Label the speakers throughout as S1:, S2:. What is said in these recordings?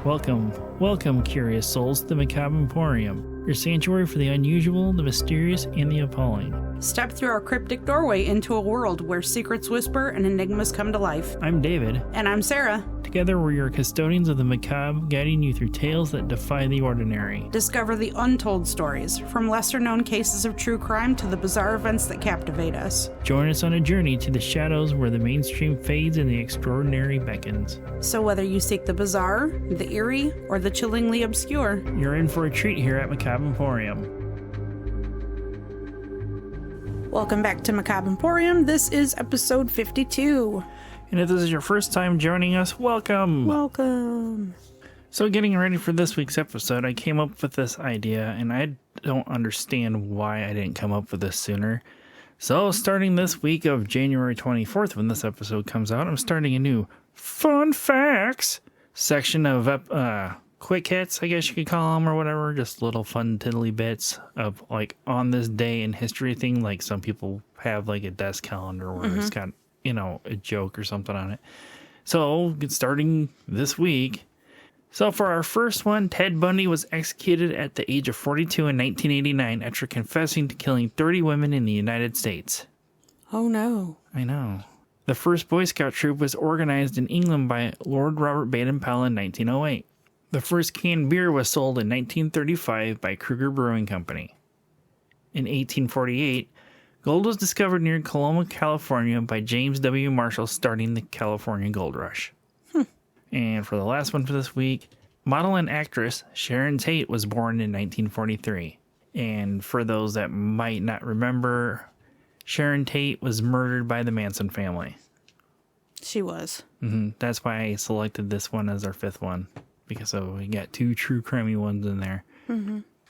S1: Welcome, curious souls, to the Macabre Emporium, your sanctuary for the unusual, the mysterious, and the appalling.
S2: Step through our cryptic doorway into a world where secrets whisper and enigmas come to life.
S1: I'm David.
S2: And I'm Sarah.
S1: Together, we're your custodians of the macabre, guiding you through tales that defy the ordinary.
S2: Discover the untold stories, from lesser-known cases of true crime to the bizarre events that captivate us.
S1: Join us on a journey to the shadows where the mainstream fades and the extraordinary beckons.
S2: So whether you seek the bizarre, the eerie, or the chillingly obscure,
S1: you're in for a treat here at Macabre Emporium.
S2: Welcome back to Macabre Emporium. This is episode 52.
S1: And if this is your first time joining us, welcome!
S2: Welcome!
S1: So getting ready for this week's episode, I came up with this idea, and I don't understand why I didn't come up with this sooner. So starting this week of January 24th, when this episode comes out, I'm starting a new Fun Facts section of quick hits, I guess you could call them, or whatever. Just little fun tiddly bits of, like, on this day in history thing. Like, some people have, like, a desk calendar where it's got, you know, a joke or something on it. So, starting this week. So, for our first one, Ted Bundy was executed at the age of 42 in 1989 after confessing to killing 30 women in the United States.
S2: Oh, no.
S1: I know. The first Boy Scout troop was organized in England by Lord Robert Baden-Powell in 1908. The first canned beer was sold in 1935 by Kruger Brewing Company. In 1848, gold was discovered near Coloma, California by James W. Marshall, starting the California Gold Rush. And for the last one for this week, model and actress Sharon Tate was born in 1943. And for those that might not remember, Sharon Tate was murdered by the Manson family.
S2: She was.
S1: That's why I selected this one as our fifth one. Because we got two true crimey ones in there.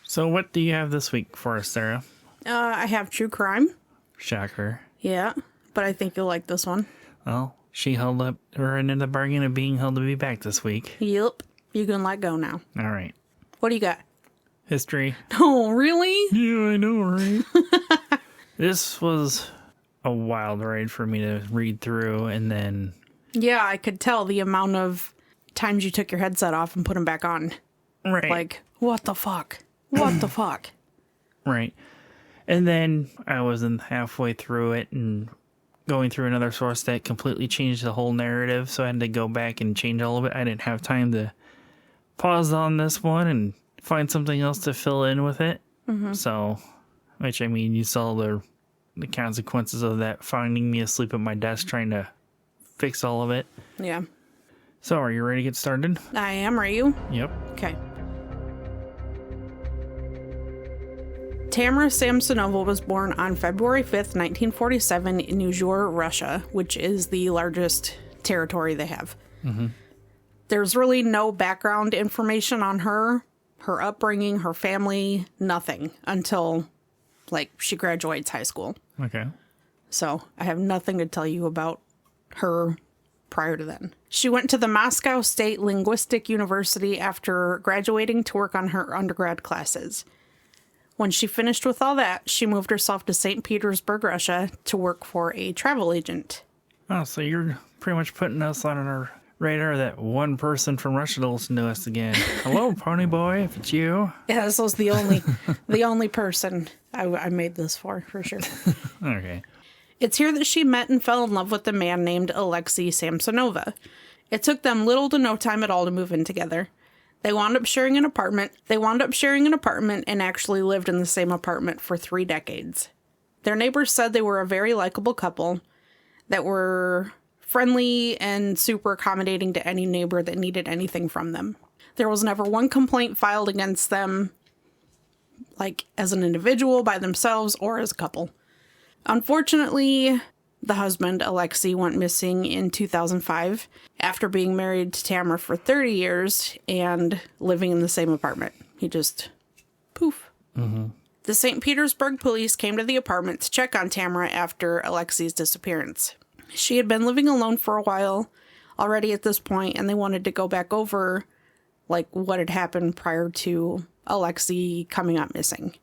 S1: So what do you have this week for us, Sarah?
S2: I have true crime.
S1: Shocker.
S2: Yeah, but I think you'll like this one.
S1: Well, she held up her end of the bargain of being held to be back this week.
S2: Yep. You can let go now.
S1: All right.
S2: What do you got?
S1: History.
S2: Oh, really?
S1: Yeah, I know, right? This was a wild ride for me to read through, and then...
S2: Yeah, I could tell the amount of times you took your headset off and put them back on.
S1: Right.
S2: Like, what the fuck? What the fuck?
S1: Right. And then I wasn't halfway through it and going through another source that completely changed the whole narrative, so I had to go back and change all of it. I didn't have time to pause on this one and find something else to fill in with it. So, which, I mean, you saw the consequences of that, finding me asleep at my desk trying to fix all of it.
S2: Yeah.
S1: So, are you ready to get started?
S2: I am. Are you?
S1: Yep.
S2: Okay. Tamara Samsonova was born on February 5th, 1947 in Uzhur, Russia, which is the largest territory they have. There's really no background information on her upbringing, her family, nothing, until, like, she graduates high school.
S1: Okay.
S2: So, I have nothing to tell you about her prior to then. She went to the Moscow State Linguistic University after graduating to work on her undergrad classes. When she finished with all that, she moved herself to St. Petersburg, Russia, to work for a travel agent.
S1: Oh, so you're pretty much putting us on our radar that one person from Russia to listen to us again. Hello, Pony Boy, if it's you.
S2: Yeah, this was the only person I made this for sure.
S1: Okay.
S2: It's here that she met and fell in love with a man named Alexei Samsonova. It took them little to no time at all to move in together. They wound up sharing an apartment and actually lived in the same apartment for 3 decades. Their neighbors said they were a very likable couple that were friendly and super accommodating to any neighbor that needed anything from them. There was never one complaint filed against them, like as an individual, by themselves, or as a couple. Unfortunately, the husband, Alexei, went missing in 2005 after being married to Tamara for 30 years and living in the same apartment. He just, poof. The St. Petersburg police came to the apartment to check on Tamara after Alexei's disappearance. She had been living alone for a while already at this point, and they wanted to go back over, like, what had happened prior to Alexei coming up missing.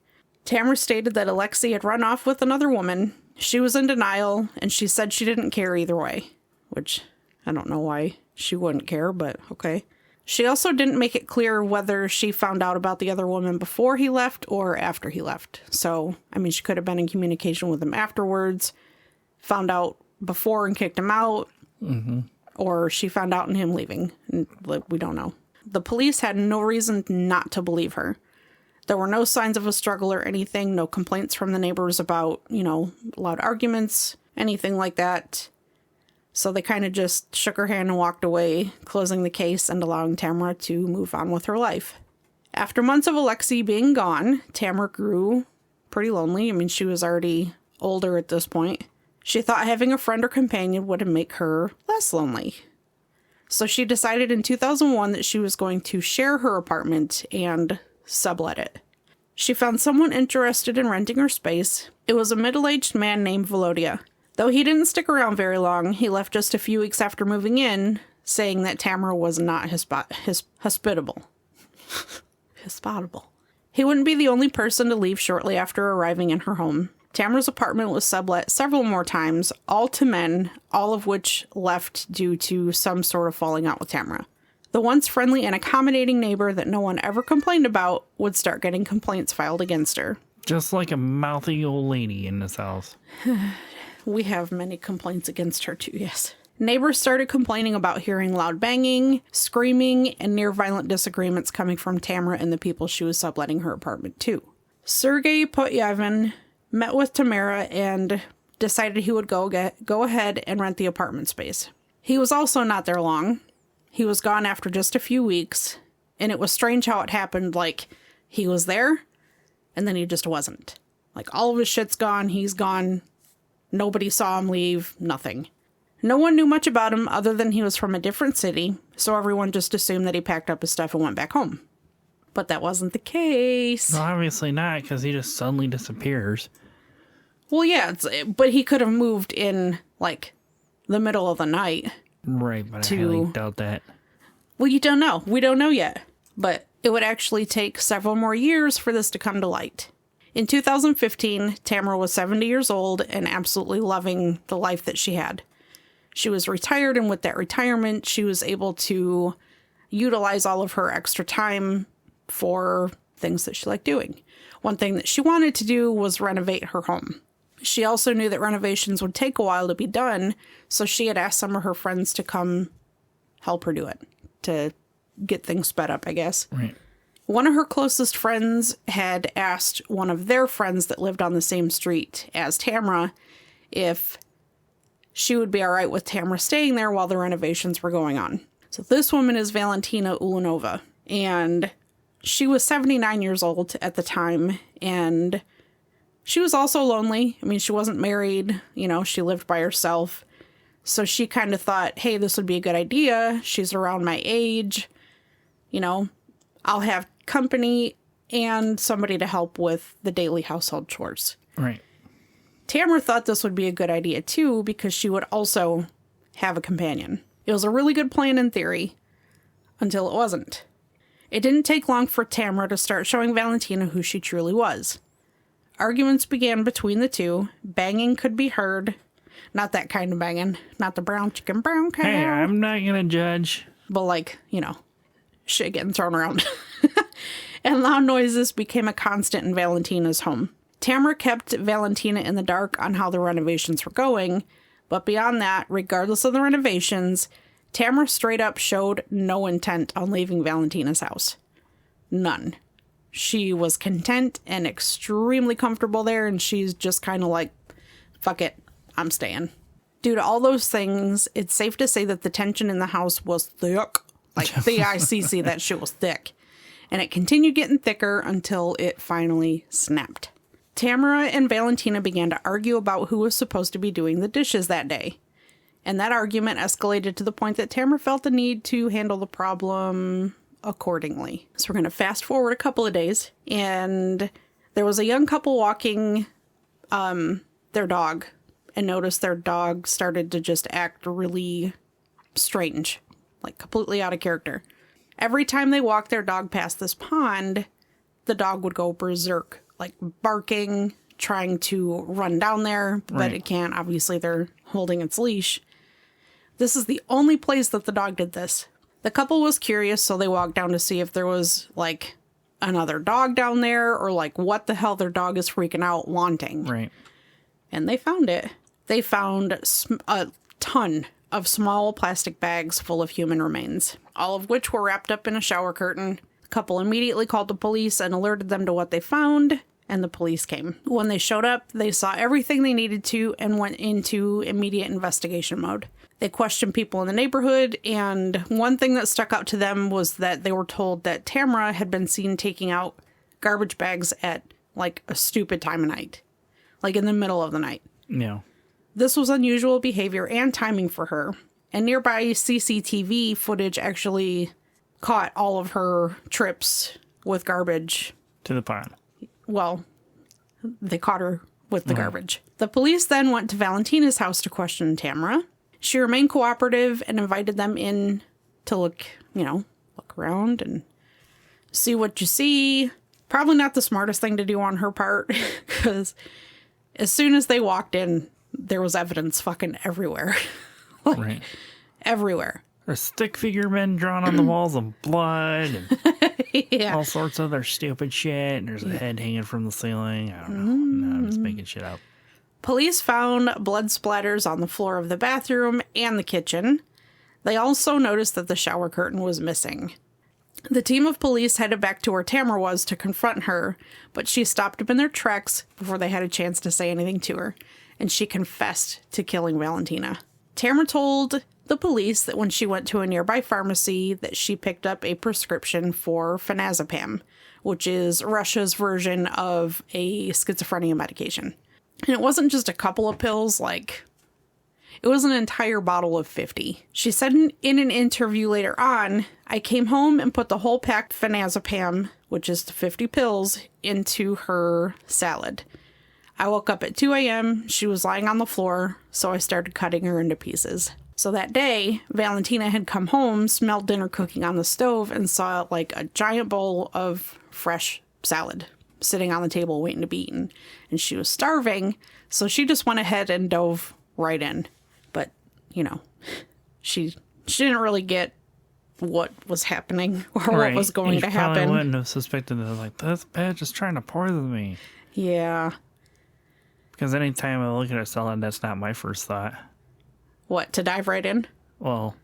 S2: Tamara stated that Alexei had run off with another woman. She was in denial, and she said she didn't care either way, which I don't know why she wouldn't care, but okay. She also didn't make it clear whether she found out about the other woman before he left or after he left. So, I mean, she could have been in communication with him afterwards, found out before and kicked him out, or she found out in him leaving. We don't know. The police had no reason not to believe her. There were no signs of a struggle or anything, no complaints from the neighbors about, loud arguments, anything like that. So they kind of just shook her hand and walked away, closing the case and allowing Tamara to move on with her life. After months of Alexei being gone, Tamara grew pretty lonely. I mean, she was already older at this point. She thought having a friend or companion would make her less lonely. So she decided in 2001 that she was going to share her apartment and sublet it. She found someone interested in renting her space. It was a middle-aged man named Volodya. Though he didn't stick around very long, he left just a few weeks after moving in, saying that Tamara was not hospitable. Hospitable. He wouldn't be the only person to leave shortly after arriving in her home. Tamara's apartment was sublet several more times, all to men, all of which left due to some sort of falling out with Tamara. The once friendly and accommodating neighbor that no one ever complained about would start getting complaints filed against her.
S1: Just like a mouthy old lady in this house.
S2: We have many complaints against her too, yes. Neighbors started complaining about hearing loud banging, screaming, and near-violent disagreements coming from Tamara and the people she was subletting her apartment to. Sergei Potyavin met with Tamara and decided he would go ahead and rent the apartment space. He was also not there long. He was gone after just a few weeks, and it was strange how it happened. Like, he was there, and then he just wasn't. Like, all of his shit's gone, he's gone. Nobody saw him leave, nothing. No one knew much about him other than he was from a different city, so everyone just assumed that he packed up his stuff and went back home. But that wasn't the case.
S1: Well, obviously not, because he just suddenly disappears.
S2: Well, yeah, but he could have moved in, like, the middle of the night.
S1: Right, but I highly doubt that.
S2: Well, you don't know. We don't know yet. But it would actually take several more years for this to come to light. In 2015, Tamara was 70 years old and absolutely loving the life that she had. She was retired, and with that retirement, she was able to utilize all of her extra time for things that she liked doing. One thing that she wanted to do was renovate her home. She also knew that renovations would take a while to be done, so she had asked some of her friends to come help her do it, to get things sped up, I guess.
S1: Right.
S2: One of her closest friends had asked one of their friends that lived on the same street as Tamara if she would be all right with Tamara staying there while the renovations were going on. So this woman is Valentina Ulanova, and she was 79 years old at the time, and she was also lonely. I mean, she wasn't married, she lived by herself. So she kind of thought, hey, this would be a good idea. She's around my age. I'll have company and somebody to help with the daily household chores.
S1: Right.
S2: Tamara thought this would be a good idea too, because she would also have a companion. It was a really good plan in theory, until it wasn't. It didn't take long for Tamara to start showing Valentina who she truly was. Arguments began between the two. Banging could be heard. Not that kind of banging. Not the brown chicken, brown cow.
S1: Hey, I'm not going to judge.
S2: But shit getting thrown around. And loud noises became a constant in Valentina's home. Tamara kept Valentina in the dark on how the renovations were going, but beyond that, regardless of the renovations, Tamara straight up showed no intent on leaving Valentina's house. None. She was content and extremely comfortable there, and she's just kind of like, fuck it, I'm staying. Due to all those things, it's safe to say that the tension in the house was thick. Like, thick, that shit was thick. And it continued getting thicker until it finally snapped. Tamara and Valentina began to argue about who was supposed to be doing the dishes that day. And that argument escalated to the point that Tamara felt the need to handle the problem accordingly. So we're going to fast forward a couple of days, and there was a young couple walking their dog, and noticed their dog started to just act really strange, like completely out of character. Every time they walked their dog past this pond, the dog would go berserk, like barking, trying to run down there, but
S1: Right.
S2: It can't. Obviously, they're holding its leash. This is the only place that the dog did this. The couple was curious, so they walked down to see if there was, like, another dog down there or, like, what the hell their dog is freaking out wanting.
S1: Right.
S2: And they found it. They found a ton of small plastic bags full of human remains, all of which were wrapped up in a shower curtain. The couple immediately called the police and alerted them to what they found, and the police came. When they showed up, they saw everything they needed to and went into immediate investigation mode. They questioned people in the neighborhood, and one thing that stuck out to them was that they were told that Tamara had been seen taking out garbage bags at, like, a stupid time of night. Like, in the middle of the night.
S1: Yeah.
S2: This was unusual behavior and timing for her, and nearby CCTV footage actually caught all of her trips with garbage.
S1: To the pond.
S2: Well, they caught her with the garbage. The police then went to Valentina's house to question Tamara. She remained cooperative and invited them in to look around and see what you see. Probably not the smartest thing to do on her part, because as soon as they walked in, there was evidence fucking everywhere. Like,
S1: right.
S2: Everywhere.
S1: There's stick figure men drawn on the walls of blood and
S2: Yeah.
S1: all sorts of other stupid shit. And there's a head hanging from the ceiling. I don't know. No, I'm just making shit up.
S2: Police found blood splatters on the floor of the bathroom and the kitchen. They also noticed that the shower curtain was missing. The team of police headed back to where Tamara was to confront her, but she stopped them in their tracks before they had a chance to say anything to her, and she confessed to killing Valentina. Tamara told the police that when she went to a nearby pharmacy that she picked up a prescription for phenazepam, which is Russia's version of a schizophrenia medication. And it wasn't just a couple of pills, like, it was an entire bottle of 50. She said in an interview later on, I came home and put the whole pack of phenazepam, which is the 50 pills, into her salad. I woke up at 2 a.m. She was lying on the floor, so I started cutting her into pieces. So that day, Valentina had come home, smelled dinner cooking on the stove, and saw, like, a giant bowl of fresh salad sitting on the table waiting to be eaten. And she was starving, so she just went ahead and dove right in. But, she didn't really get what was happening or what was going to happen.
S1: Probably wouldn't have suspected that, like, this bitch is trying to poison me.
S2: Yeah.
S1: Because anytime I look at a salad, that's not my first thought.
S2: What, to dive right in?
S1: Well,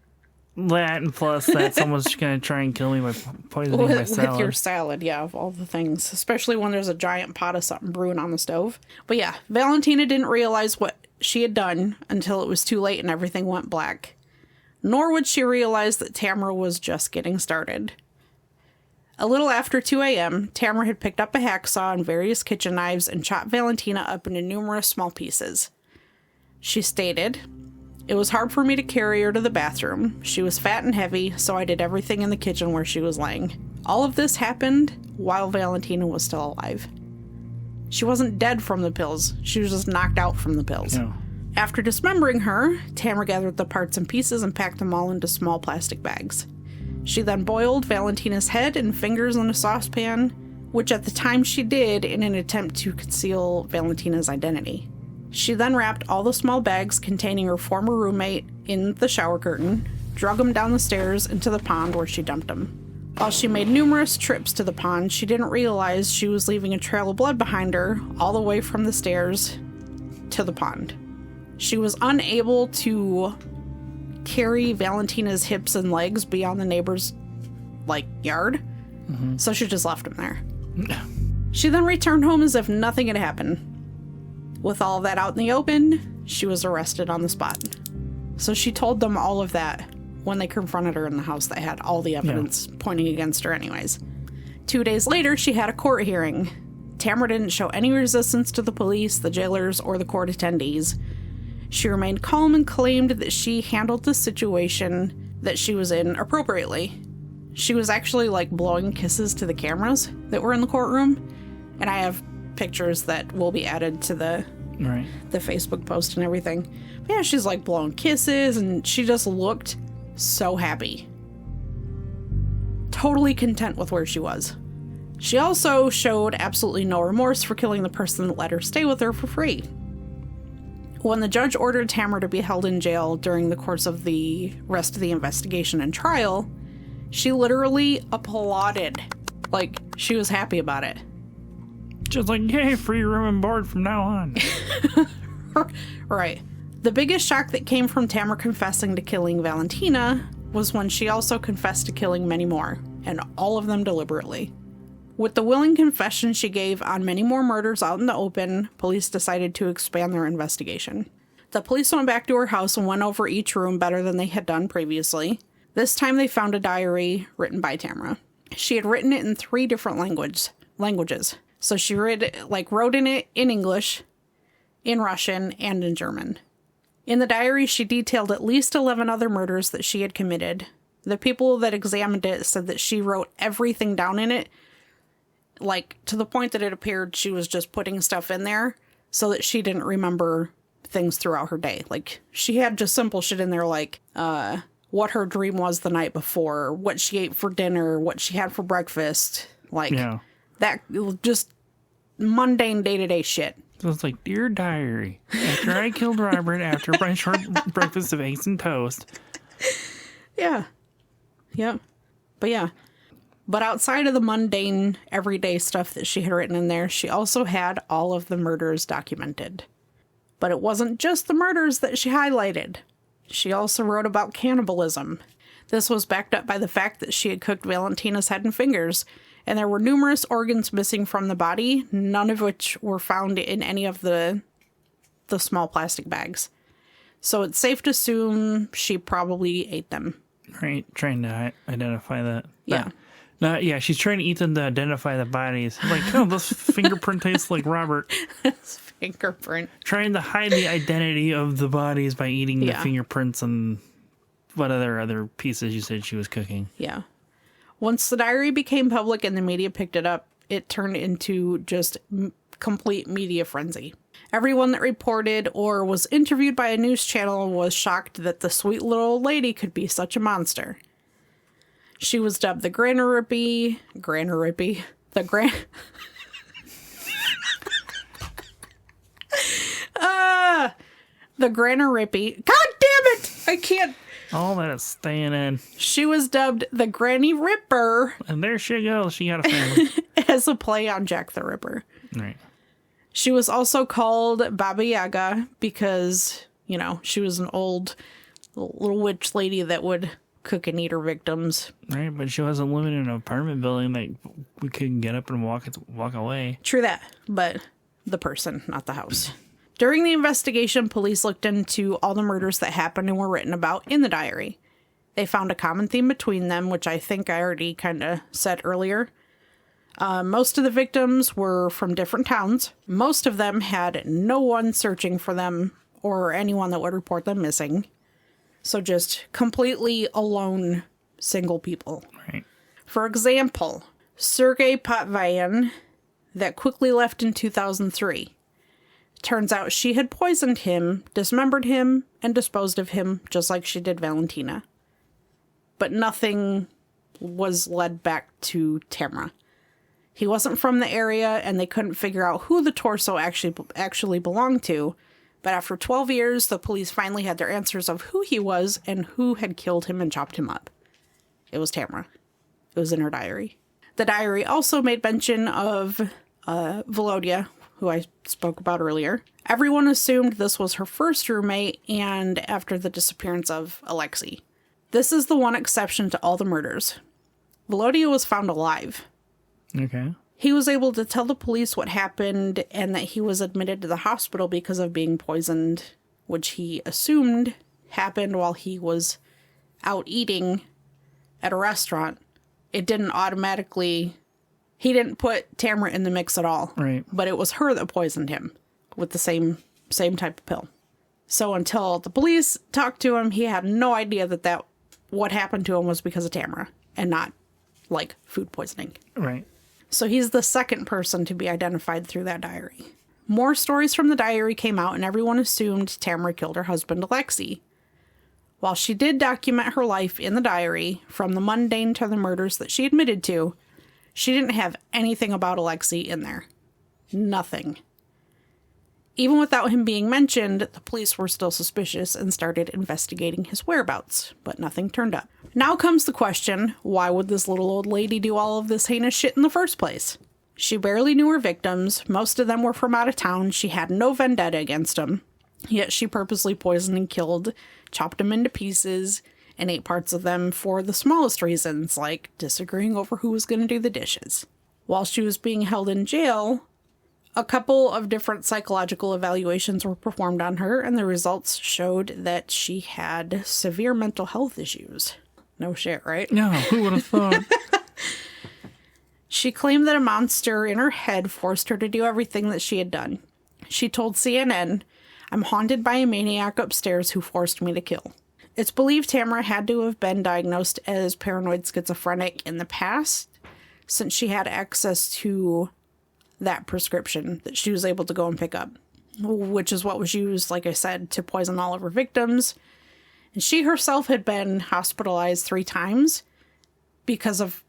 S1: that and plus that someone's going to try and kill me by poisoning my salad.
S2: With your salad, yeah, of all the things. Especially when there's a giant pot of something brewing on the stove. But yeah, Valentina didn't realize what she had done until it was too late and everything went black. Nor would she realize that Tamara was just getting started. A little after 2 a.m., Tamara had picked up a hacksaw and various kitchen knives and chopped Valentina up into numerous small pieces. She stated, "It was hard for me to carry her to the bathroom. She was fat and heavy, so I did everything in the kitchen where she was laying. All of this happened while Valentina was still alive. She wasn't dead from the pills. She was just knocked out from the pills."
S1: Yeah.
S2: After dismembering her, Tamara gathered the parts and pieces and packed them all into small plastic bags. She then boiled Valentina's head and fingers in a saucepan, which at the time she did in an attempt to conceal Valentina's identity. She then wrapped all the small bags containing her former roommate in the shower curtain, drug them down the stairs into the pond where she dumped them. While she made numerous trips to the pond, she didn't realize she was leaving a trail of blood behind her all the way from the stairs to the pond. She was unable to carry Valentina's hips and legs beyond the neighbor's, yard, so she just left them there. She then returned home as if nothing had happened. With all of that out in the open, she was arrested on the spot. So she told them all of that when they confronted her in the house that had all the evidence pointing against her anyways. 2 days later, she had a court hearing. Tamara didn't show any resistance to the police, the jailers, or the court attendees. She remained calm and claimed that she handled the situation that she was in appropriately. She was actually, blowing kisses to the cameras that were in the courtroom, and I have pictures that will be added to the Facebook post and everything. But yeah, she's, blowing kisses, and she just looked so happy. Totally content with where she was. She also showed absolutely no remorse for killing the person that let her stay with her for free. When the judge ordered Tamara to be held in jail during the course of the rest of the investigation and trial, She literally applauded. Like, she was happy about it.
S1: Just like, yay, free room and board from now on.
S2: Right. The biggest shock that came from Tamara confessing to killing Valentina was when she also confessed to killing many more, and all of them deliberately. With the willing confession she gave on many more murders out in the open, police decided to expand their investigation. The police went back to her house and went over each room better than they had done previously. This time they found a diary written by Tamara. She had written it in 3 different languages. So she wrote in it in English, in Russian, and in German. In the diary, she detailed at least 11 other murders that she had committed. The people that examined it said that she wrote everything down in it, like, to the point that it appeared she was just putting stuff in there so that she didn't remember things throughout her day. Like, she had just simple shit in there, like, what her dream was the night before, what she ate for dinner, what she had for breakfast, like, that, just mundane day-to-day shit.
S1: So it's like, dear diary, after I killed Robert after my short breakfast of eggs and toast.
S2: Yeah. But yeah. But outside of the mundane, everyday stuff that she had written in there, she also had all of the murders documented. But it wasn't just the murders that she highlighted. She also wrote about cannibalism. This was backed up by the fact that she had cooked Valentina's head and fingers, and there were numerous organs missing from the body, none of which were found in any of the small plastic bags. So it's safe to assume she probably ate them.
S1: Right, trying to identify that.
S2: Yeah.
S1: She's trying to eat them to identify the bodies. Like, oh, this fingerprint tastes like Robert.
S2: It's fingerprint.
S1: Trying to hide the identity of the bodies by eating the fingerprints and what other pieces you said she was cooking.
S2: Yeah. Once the diary became public and the media picked it up, it turned into just complete media frenzy. Everyone that reported or was interviewed by a news channel was shocked that the sweet little old lady could be such a monster. She was dubbed the Granarippy, the Granarippy. God damn it! I can't.
S1: All that is staying in.
S2: She was dubbed the Granny Ripper.
S1: And there she goes. She got a family.
S2: As a play on Jack the Ripper.
S1: Right.
S2: She was also called Baba Yaga because, she was an old little witch lady that would cook and eat her victims.
S1: Right, but she wasn't living in an apartment building that we couldn't get up and walk away.
S2: True that, but the person, not the house. During the investigation, police looked into all the murders that happened and were written about in the diary. They found a common theme between them, which I think I already kind of said earlier. Most of the victims were from different towns. Most of them had no one searching for them or anyone that would report them missing. So just completely alone, single people.
S1: Right.
S2: For example, Sergei Potvin, that quickly left in 2003. Turns out she had poisoned him, dismembered him, and disposed of him, just like she did Valentina. But nothing was led back to Tamara. He wasn't from the area, and they couldn't figure out who the torso actually belonged to. But after 12 years, the police finally had their answers of who he was and who had killed him and chopped him up. It was Tamara. It was in her diary. The diary also made mention of Volodya, who I spoke about earlier. Everyone assumed this was her first roommate and after the disappearance of Alexei. This is the one exception to all the murders. Volodya was found alive.
S1: Okay.
S2: He was able to tell the police what happened and that he was admitted to the hospital because of being poisoned, which he assumed happened while he was out eating at a restaurant. It didn't automatically... He didn't put Tamara in the mix at all.
S1: Right.
S2: But it was her that poisoned him with the same type of pill. So until the police talked to him, he had no idea that what happened to him was because of Tamara and not, like, food poisoning.
S1: Right.
S2: So he's the second person to be identified through that diary. More stories from the diary came out and everyone assumed Tamara killed her husband, Alexei. While she did document her life in the diary, from the mundane to the murders that she admitted to, she didn't have anything about Alexei in there. Nothing. Even without him being mentioned, the police were still suspicious and started investigating his whereabouts, but nothing turned up. Now comes the question, why would this little old lady do all of this heinous shit in the first place? She barely knew her victims. Most of them were from out of town. She had no vendetta against them. Yet she purposely poisoned and killed, chopped them into pieces, and ate parts of them for the smallest reasons, like disagreeing over who was going to do the dishes. While she was being held in jail, a couple of different psychological evaluations were performed on her, and the results showed that she had severe mental health issues. No shit, right?
S1: No, who would have thought?
S2: She claimed that a monster in her head forced her to do everything that she had done. She told CNN, "I'm haunted by a maniac upstairs who forced me to kill." It's believed Tamara had to have been diagnosed as paranoid schizophrenic in the past, since she had access to that prescription that she was able to go and pick up, which is what was used, like I said, to poison all of her victims. And she herself had been hospitalized 3 times because of,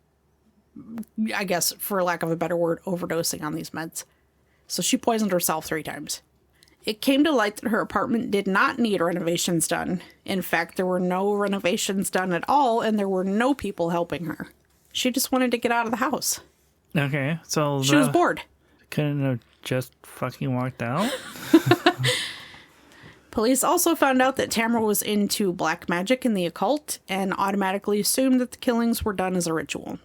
S2: I guess, for lack of a better word, overdosing on these meds. So she poisoned herself 3 times. It came to light that her apartment did not need renovations done. In fact, there were no renovations done at all, and there were no people helping her. She just wanted to get out of the house.
S1: Okay, so
S2: She was bored.
S1: Couldn't have just fucking walked out?
S2: Police also found out that Tamara was into black magic and the occult, and automatically assumed that the killings were done as a ritual.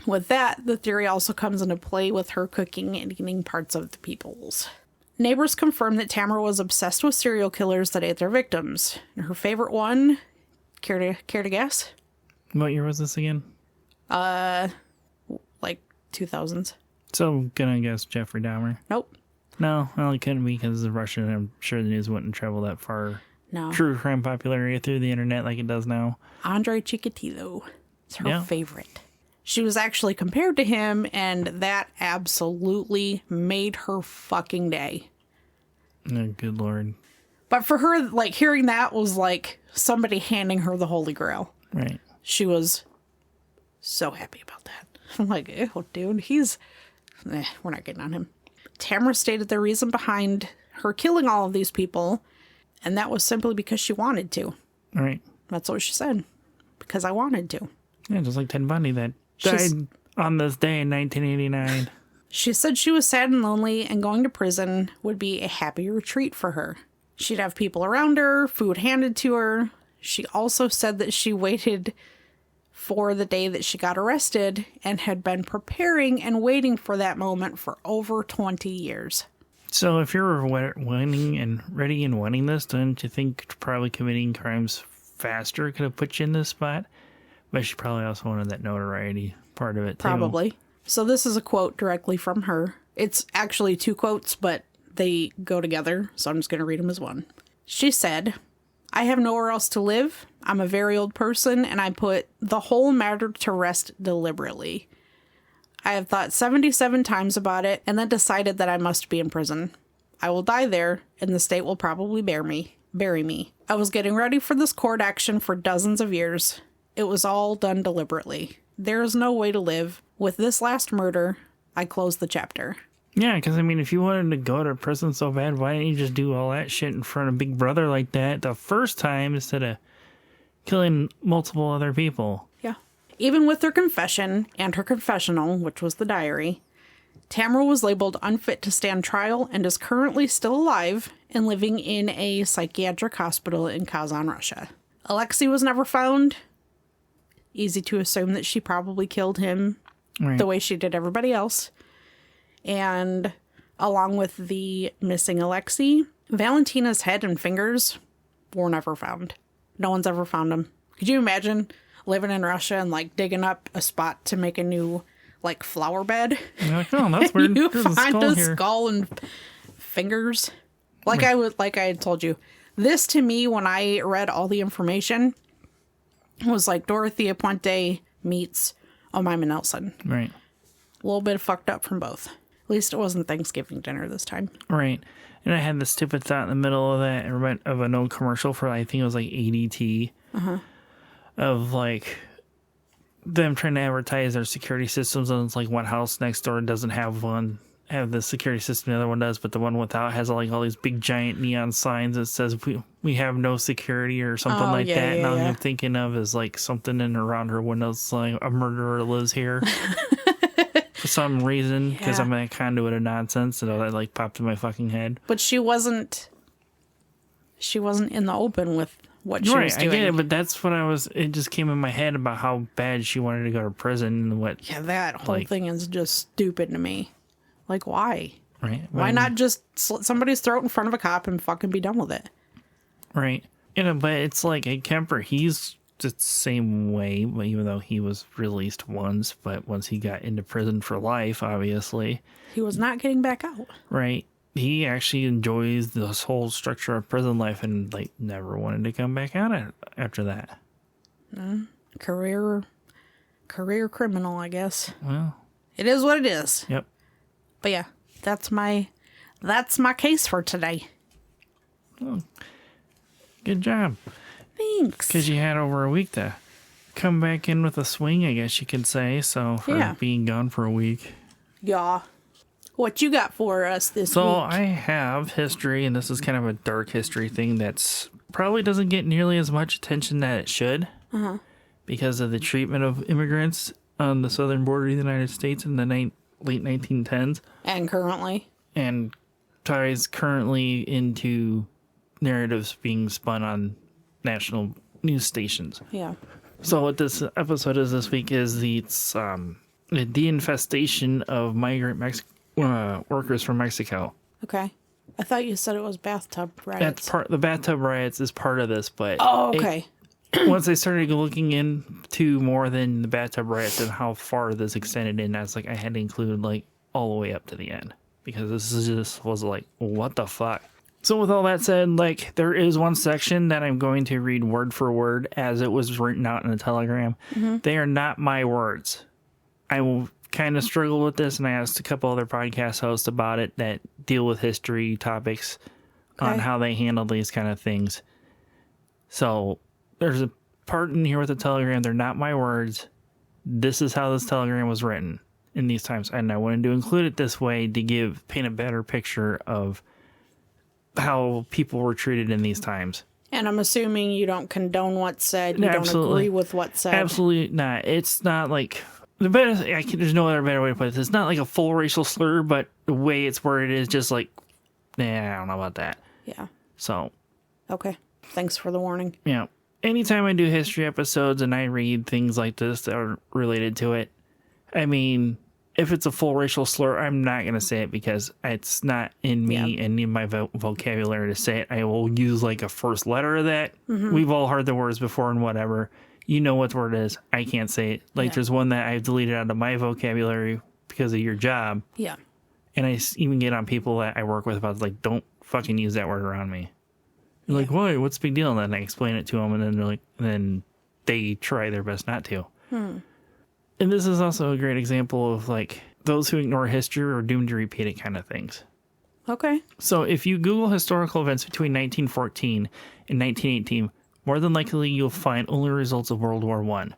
S2: With that, the theory also comes into play with her cooking and eating parts of the people's. Neighbors confirmed that Tamara was obsessed with serial killers that ate their victims. Her favorite one, care to guess?
S1: What year was this again?
S2: Like 2000s.
S1: So, gonna guess Jeffrey Dahmer.
S2: Nope.
S1: No, well, it couldn't be because it's Russian. I'm sure the news wouldn't travel that far.
S2: No.
S1: True crime popularity through the internet like it does now.
S2: Andrei Chikatilo. It's her favorite. She was actually compared to him, and that absolutely made her fucking day.
S1: Oh, good Lord.
S2: But for her, like, hearing that was like somebody handing her the Holy Grail.
S1: Right.
S2: She was so happy about that. I'm like, ew, dude, we're not getting on him. Tamara stated the reason behind her killing all of these people, and that was simply because she wanted to.
S1: Right.
S2: That's what she said. Because I wanted to.
S1: Yeah, just like Ted Bundy that died on this day in 1989.
S2: She said she was sad and lonely, and going to prison would be a happy retreat for her. She'd have people around her, food handed to her. She also said that she waited for the day that she got arrested and had been preparing and waiting for that moment for over 20 years.
S1: So if you're winning and ready and wanting this, don't you think probably committing crimes faster could have put you in this spot? But she probably also wanted that notoriety part of it, too.
S2: Probably. So this is a quote directly from her. It's actually 2 quotes, but they go together, so I'm just going to read them as one. She said, "I have nowhere else to live. I'm a very old person, and I put the whole matter to rest deliberately. I have thought 77 times about it, and then decided that I must be in prison. I will die there, and the state will probably bury me. I was getting ready for this court action for dozens of years. It was all done deliberately. There is no way to live. With this last murder, I close the chapter."
S1: Yeah, because, I mean, if you wanted to go to prison so bad, why didn't you just do all that shit in front of Big Brother like that the first time instead of killing multiple other people?
S2: Yeah. Even with her confession and her confessional, which was the diary, Tamara was labeled unfit to stand trial and is currently still alive and living in a psychiatric hospital in Kazan, Russia. Alexei was never found. Easy to assume that she probably killed him the way she did everybody else. And along with the missing Alexei, Valentina's head and fingers were never found. No one's ever found them. Could you imagine living in Russia and like digging up a spot to make a new like flower bed?
S1: You're like, oh, that's weird.
S2: You
S1: There's
S2: find
S1: a
S2: a
S1: here.
S2: skull and fingers. Like I had told you, this to me when I read all the information was like Dorothea Puente meets Omaima Nelson.
S1: Right.
S2: A little bit fucked up from both. At least it wasn't Thanksgiving dinner this time.
S1: Right. And I had this stupid thought in the middle of that of an old commercial for, I think it was like ADT. Of like them trying to advertise their security systems, and it's like one house next door doesn't have one. have the security system the other one does, but the one without has like all these big giant neon signs that says we have no security or something like that. And all I'm thinking of is like something in around her windows, like a murderer lives here for some reason, because I'm a conduit of nonsense. So that like popped in my fucking head.
S2: But she wasn't in the open with what she was doing.
S1: I get it, but that's what it just came in my head about how bad she wanted to go to prison and what.
S2: Yeah, that whole thing is just stupid to me. Like, why?
S1: Right.
S2: Why not just slit somebody's throat in front of a cop and fucking be done with it?
S1: Right. But it's like Ed Kemper, he's the same way, even though he was released once, but once he got into prison for life, obviously.
S2: He was not getting back out.
S1: Right. He actually enjoys this whole structure of prison life and like never wanted to come back out after that.
S2: Career criminal, I guess.
S1: Well,
S2: it is what it is.
S1: Yep.
S2: But yeah, that's my case for today.
S1: Oh, good job.
S2: Thanks.
S1: Because you had over a week to come back in with a swing, I guess you could say. So for being gone for a week.
S2: Yeah. What you got for us this week?
S1: So I have history, and this is kind of a dark history thing that's probably doesn't get nearly as much attention that it should because of the treatment of immigrants on the southern border of the United States in the late 1910s.
S2: And currently.
S1: And ties currently into narratives being spun on national news stations.
S2: Yeah.
S1: So what this episode is this week is the deinfestation of migrant workers from Mexico.
S2: Okay. I thought you said it was bathtub riots.
S1: The bathtub riots is part of this, but
S2: okay.
S1: Once I started looking into more than the bathtub riots and how far this extended in, I was like, I had to include like all the way up to the end because this was like, what the fuck? So with all that said, like there is one section that I'm going to read word for word as it was written out in a telegram. They are not my words. I will kind of struggle with this, and I asked a couple other podcast hosts about it that deal with history topics on how they handle these kind of things. So there's a part in here with the telegram. They're not my words. This is how this telegram was written in these times, and I wanted to include it this way to paint a better picture of how people were treated in these times.
S2: And I'm assuming you don't condone what's said. You don't agree with what's said.
S1: Absolutely not. It's not like there's no other better way to put it. It's not like a full racial slur, but the way it's worded is just like, I don't know about that.
S2: Yeah.
S1: So.
S2: Okay. Thanks for the warning.
S1: Yeah. Anytime I do history episodes and I read things like this that are related to it, I mean, if it's a full racial slur, I'm not going to say it because it's not in me and in my vocabulary to say it. I will use like a first letter of that. We've all heard the words before and whatever. You know what the word is. I can't say it. Like there's one that I've deleted out of my vocabulary because of your job. Yeah. And I even get on people that I work with about like, don't fucking use that word around me. They're like, why? What's the big deal? And then I explain it to them, and then they're like, and then they try their best not to. And this is also a great example of like those who ignore history are doomed to repeat it kind of things. Okay. So if you Google historical events between 1914 and 1918, more than likely you'll find only results of World War I.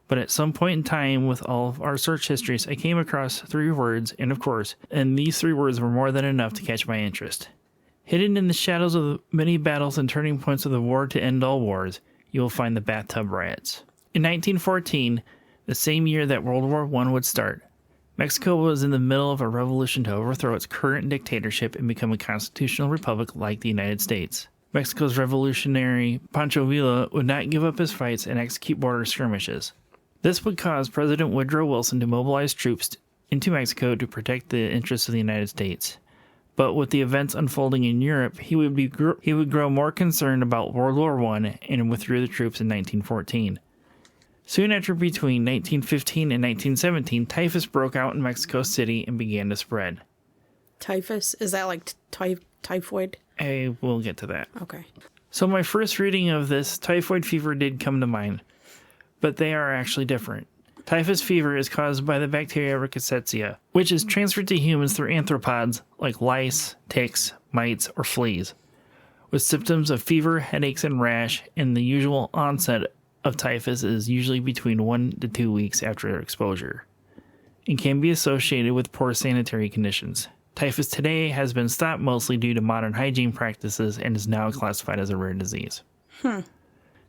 S1: But at some point in time with all of our search histories, I came across 3 words, and of course, and these 3 words were more than enough to catch my interest. Hidden in the shadows of the many battles and turning points of the war to end all wars, you will find the Bathtub Riots. In 1914, the same year that World War I would start, Mexico was in the middle of a revolution to overthrow its current dictatorship and become a constitutional republic like the United States. Mexico's revolutionary Pancho Villa would not give up his fights and execute border skirmishes. This would cause President Woodrow Wilson to mobilize troops into Mexico to protect the interests of the United States. But with the events unfolding in Europe, he would grow more concerned about World War I and withdrew the troops in 1914. Soon after, between 1915 and 1917, typhus broke out in Mexico City and began to spread.
S2: Typhus? Is that like typhoid?
S1: I will get to that.
S2: Okay.
S1: So my first reading of this, typhoid fever did come to mind, but they are actually different. Typhus fever is caused by the bacteria Rickettsia, which is transferred to humans through arthropods like lice, ticks, mites, or fleas, with symptoms of fever, headaches, and rash, and the usual onset of typhus is usually between 1 to 2 weeks after exposure. and can be associated with poor sanitary conditions. Typhus today has been stopped mostly due to modern hygiene practices and is now classified as a rare disease.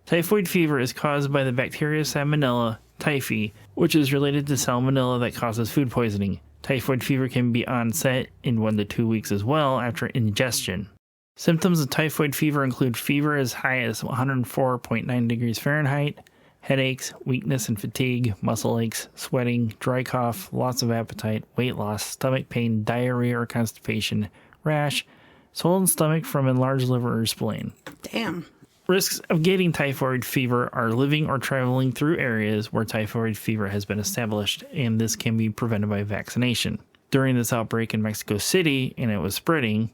S1: Typhoid fever is caused by the bacteria Salmonella typhi, which is related to salmonella that causes food poisoning. Typhoid fever can be onset in 1 to 2 weeks as well after ingestion. Symptoms of typhoid fever include fever as high as 104.9 degrees Fahrenheit, headaches, weakness and fatigue, muscle aches, sweating, dry cough, loss of appetite, weight loss, stomach pain, diarrhea or constipation, rash, swollen stomach from enlarged liver or spleen.
S2: Damn.
S1: Risks of getting typhoid fever are living or traveling through areas where typhoid fever has been established, and this can be prevented by vaccination. During this outbreak in Mexico City, and it was spreading,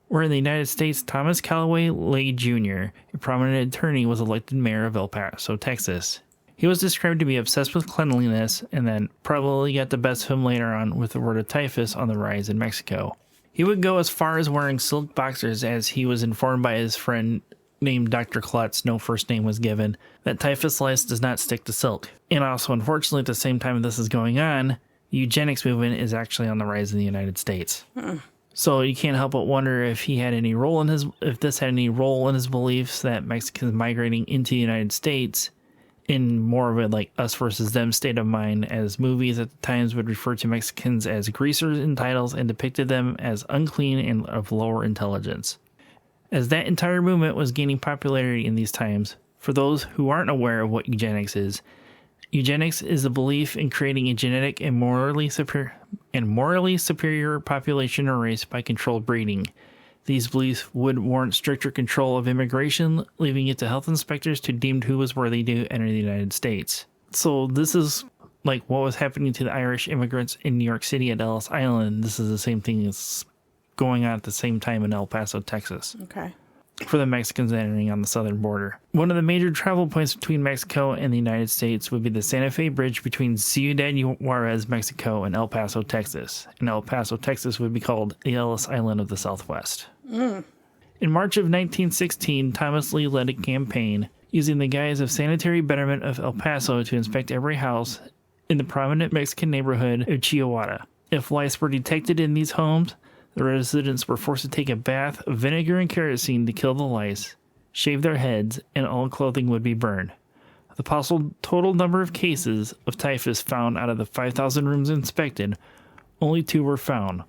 S1: where in the United States, Thomas Callaway Lay Jr., a prominent attorney, was elected mayor of El Paso, Texas. He was described to be obsessed with cleanliness, and then probably got the best of him later on with the word of typhus on the rise in Mexico. He would go as far as wearing silk boxers, as he was informed by his friend named Dr. Klutz, no first name was given, that typhus lice does not stick to silk. And also, unfortunately, at the same time this is going on, the eugenics movement is actually on the rise in the United States. So you can't help but wonder if he had any role in if this had any role in his beliefs that Mexicans migrating into the United States in more of a like us versus them state of mind, as movies at the times would refer to Mexicans as greasers in titles and depicted them as unclean and of lower intelligence. As that entire movement was gaining popularity in these times, for those who aren't aware of what eugenics is the belief in creating a genetic and morally superior population or race by controlled breeding. These beliefs would warrant stricter control of immigration, leaving it to health inspectors to deem who was worthy to enter the United States. So this is like what was happening to the Irish immigrants in New York City at Ellis Island. This is the same thing that's going on at the same time in El Paso, Texas.
S2: Okay.
S1: For the Mexicans entering on the southern border. One of the major travel points between Mexico and the United States would be the Santa Fe Bridge between Ciudad Juarez, Mexico, and El Paso, Texas. And El Paso, Texas would be called the Ellis Island of the Southwest. In March of 1916, Thomas Lee led a campaign using the guise of sanitary betterment of El Paso to inspect every house in the prominent Mexican neighborhood of Chihuahua. If lice were detected in these homes, the residents were forced to take a bath of vinegar and kerosene to kill the lice, shave their heads, and all clothing would be burned. The possible total number of cases of typhus found out of the 5,000 rooms inspected, only 2 were found,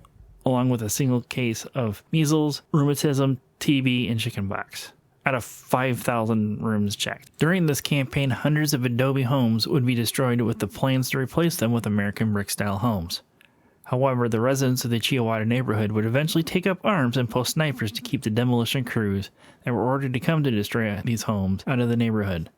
S1: along with a single case of measles, rheumatism, TB, and chickenpox, out of 5,000 rooms checked. During this campaign, hundreds of adobe homes would be destroyed with the plans to replace them with American brick-style homes. However, the residents of the Chihuahua neighborhood would eventually take up arms and post snipers to keep the demolition crews that were ordered to come to destroy these homes out of the neighborhood.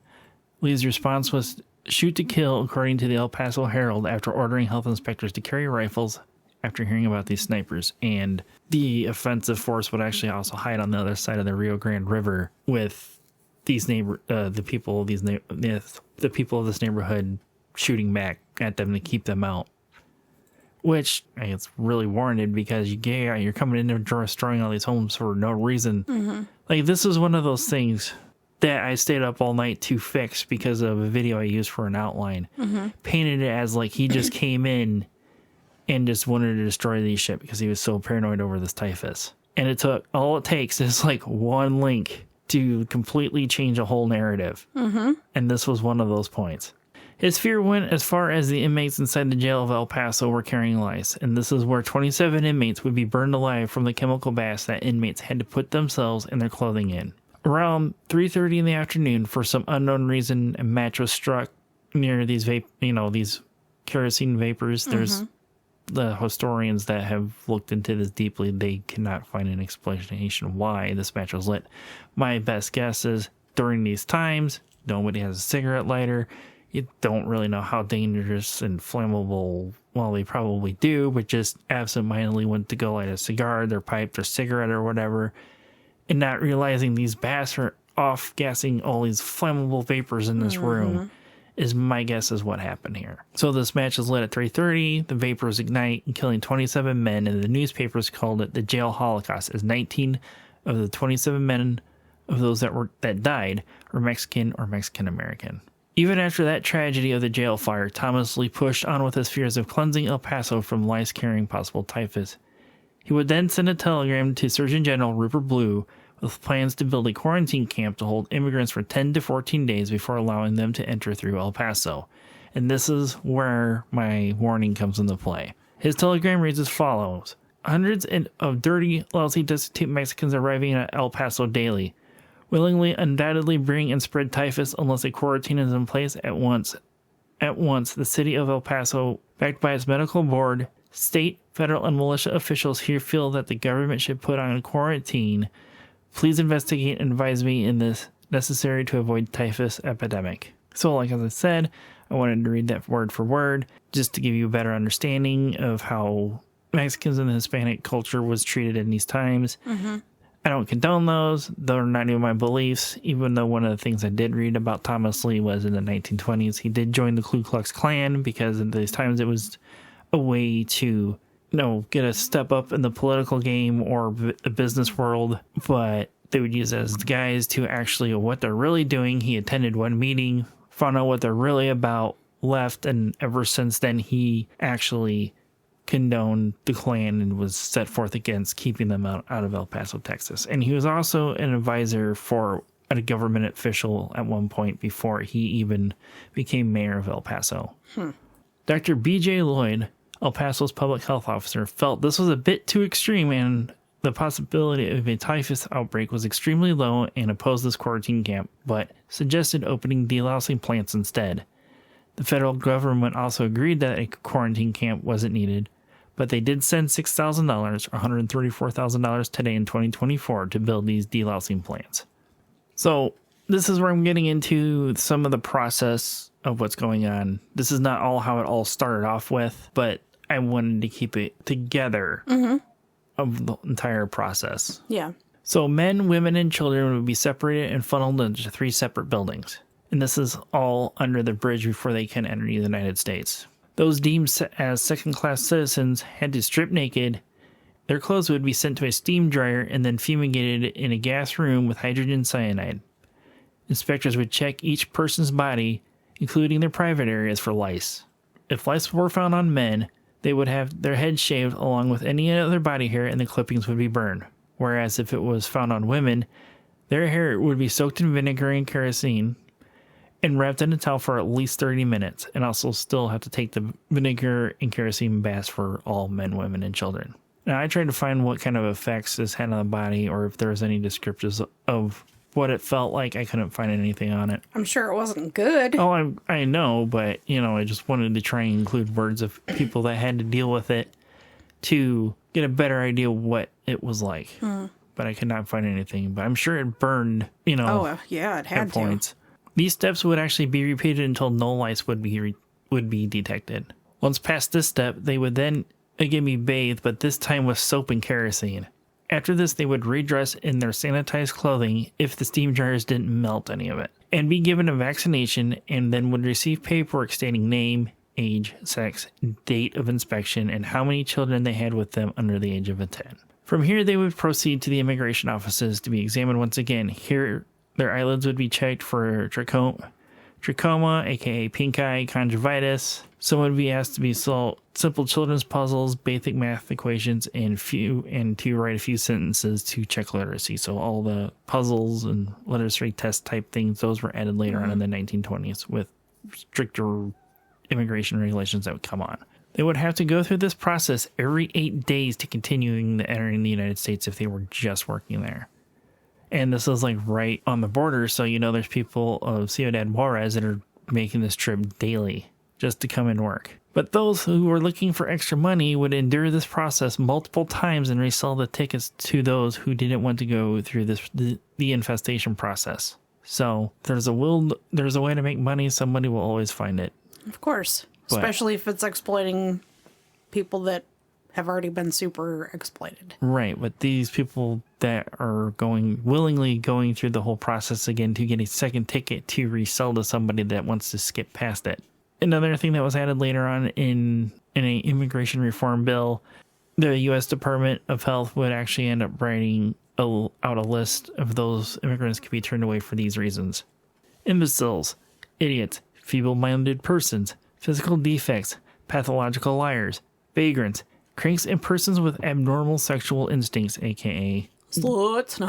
S1: Lee's response was shoot to kill, according to the El Paso Herald, after ordering health inspectors to carry rifles after hearing about these snipers. And the offensive force would actually also hide on the other side of the Rio Grande River with these the people of this neighborhood shooting back at them to keep them out. Which, it's really warranted because you're coming in and destroying all these homes for no reason. Mm-hmm. Like, this is one of those things that I stayed up all night to fix because of a video I used for an outline. Mm-hmm. Painted it as like he just came in and just wanted to destroy these shit because he was so paranoid over this typhus. And all it takes is like one link to completely change a whole narrative. Mm-hmm. And this was one of those points. His fear went as far as the inmates inside the jail of El Paso were carrying lice, and this is where 27 inmates would be burned alive from the chemical baths that inmates had to put themselves and their clothing in. Around 3:30 in the afternoon, for some unknown reason, a match was struck near these these kerosene vapors. There's the historians that have looked into this deeply. They cannot find an explanation why this match was lit. My best guess is during these times, nobody has a cigarette lighter. You don't really know how dangerous and flammable, well, they probably do, but just absentmindedly went to go light a cigar, their pipe, their cigarette, or whatever, and not realizing these baths are off-gassing all these flammable vapors in this room, is my guess is what happened here. So this match is lit at 3:30, the vapors ignite, and killing 27 men, and the newspapers called it the jail holocaust, as 19 of the 27 men of those that died were Mexican or Mexican-American. Even after that tragedy of the jail fire, Thomas Lee pushed on with his fears of cleansing El Paso from lice carrying possible typhus. He would then send a telegram to Surgeon General Rupert Blue with plans to build a quarantine camp to hold immigrants for 10 to 14 days before allowing them to enter through El Paso. And this is where my warning comes into play. His telegram reads as follows. Hundreds of dirty, lousy, destitute Mexicans arriving at El Paso daily, willingly, undoubtedly bring and spread typhus unless a quarantine is in place at once. At once, the city of El Paso, backed by its medical board, state, federal, and militia officials here feel that the government should put on quarantine. Please investigate and advise me in this necessary to avoid typhus epidemic. So, like as I said, I wanted to read that word for word just to give you a better understanding of how Mexicans and the Hispanic culture was treated in these times. Mm-hmm. I don't condone those. They're not even my beliefs, even though one of the things I did read about Thomas Lee was in the 1920s. He did join the Ku Klux Klan because in these times it was a way to, get a step up in the political game or the business world, but they would use it as guys to actually what they're really doing. He attended one meeting, found out what they're really about, left, and ever since then he actually condoned the Klan and was set forth against keeping them out of El Paso, Texas. And he was also an advisor for a government official at one point before he even became mayor of El Paso. Dr. B.J. Lloyd, El Paso's public health officer, felt this was a bit too extreme and the possibility of a typhus outbreak was extremely low and opposed this quarantine camp, but suggested opening delousing plants instead. The federal government also agreed that a quarantine camp wasn't needed, but they did send $6,000 or $134,000 today in 2024 to build these delousing plants. So this is where I'm getting into some of the process of what's going on. This is not all how it all started off with, but I wanted to keep it together of the entire process.
S2: Yeah.
S1: So men, women, and children would be separated and funneled into 3 separate buildings. And this is all under the bridge before they can enter the United States. Those deemed as second-class citizens had to strip naked. Their clothes would be sent to a steam dryer and then fumigated in a gas room with hydrogen cyanide. Inspectors would check each person's body, including their private areas, for lice. If lice were found on men, they would have their heads shaved along with any other body hair and the clippings would be burned. Whereas if it was found on women, their hair would be soaked in vinegar and kerosene and wrapped in a towel for at least 30 minutes, and also still have to take the vinegar and kerosene baths for all men, women, and children. Now, I tried to find what kind of effects this had on the body, or if there was any descriptors of what it felt like. I couldn't find anything on it.
S2: I'm sure it wasn't good.
S1: Oh, I know, but, I just wanted to try and include words of people that had to deal with it to get a better idea what it was like. But I could not find anything. But I'm sure it burned,
S2: Oh, yeah, it had
S1: at points. These steps would actually be repeated until no lice would be detected. Once past this step, they would then again be bathed, but this time with soap and kerosene. After this, they would redress in their sanitized clothing if the steam dryers didn't melt any of it, and be given a vaccination, and then would receive paperwork stating name, age, sex, date of inspection, and how many children they had with them under the age of 10. From here, they would proceed to the immigration offices to be examined once again. Here, their eyelids would be checked for trachoma, aka pink eye, conjunctivitis. Some would be asked to be simple children's puzzles, basic math equations, and to write a few sentences to check literacy. So all the puzzles and literacy test type things, those were added later on in the 1920s with stricter immigration regulations that would come on. They would have to go through this process every 8 days to continuing the entering the United States if they were just working there. And this is like right on the border, so there's people of Ciudad Juarez that are making this trip daily just to come and work. But those who were looking for extra money would endure this process multiple times and resell the tickets to those who didn't want to go through the infestation process. So there's a way to make money. Somebody will always find it.
S2: Of course, especially if it's exploiting people that have already been super exploited. Right,
S1: but these people that are willingly going through the whole process again to get a second ticket to resell to somebody that wants to skip past it. Another thing that was added later on in an immigration reform bill, the U.S. Department of Health would actually end up writing out a list of those immigrants could be turned away for these reasons. Imbeciles, idiots, feeble-minded persons, physical defects, pathological liars, vagrants, cranks, and persons with abnormal sexual instincts, aka
S2: sluts.